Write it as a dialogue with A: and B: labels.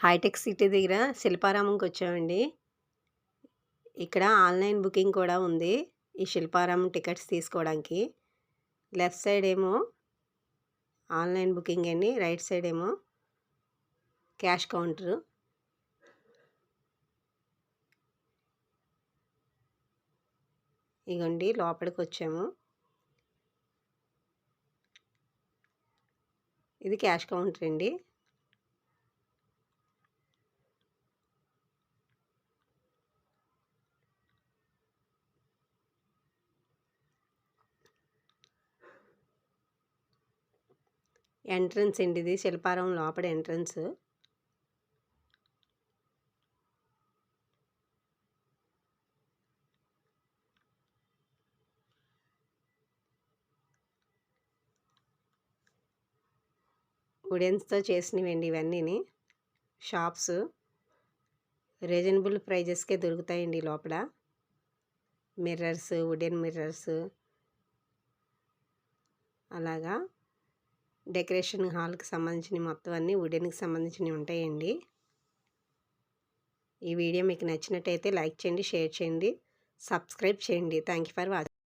A: Hitech city దగ్గర శిల్పారామంకి వచ్చామండి. ఇక్కడ ఆన్లైన్ బుకింగ్ కూడా ఉంది ఈ శిల్పారామం టికెట్స్ తీసుకోవడానికి. లెఫ్ట్ సైడ్ ఏమో ఆన్లైన్ బుకింగ్ అండి, రైట్ సైడ్ ఏమో క్యాష్ కౌంటరు. ఇగోండి లోపలికి వచ్చాము. ఇది క్యాష్ కౌంటర్ అండి. ఎంట్రన్స్ అండి, ఇది శిల్పారామం లోపల ఎంట్రన్స్. వుడెన్స్తో చేసినవండి ఇవన్నీని. షాప్స్ రీజనబుల్ ప్రైజెస్కే దొరుకుతాయండి లోపల. మిర్రర్స్, వుడెన్ మిర్రర్స్, అలాగా డెకరేషన్ హాల్కి సంబంధించిన మొత్తం అన్నీ వుడెన్కి సంబంధించినవి ఉంటాయండి. ఈ వీడియో మీకు నచ్చినట్టయితే లైక్ చేయండి, షేర్ చేయండి, సబ్స్క్రైబ్ చేయండి. Thank you for watching.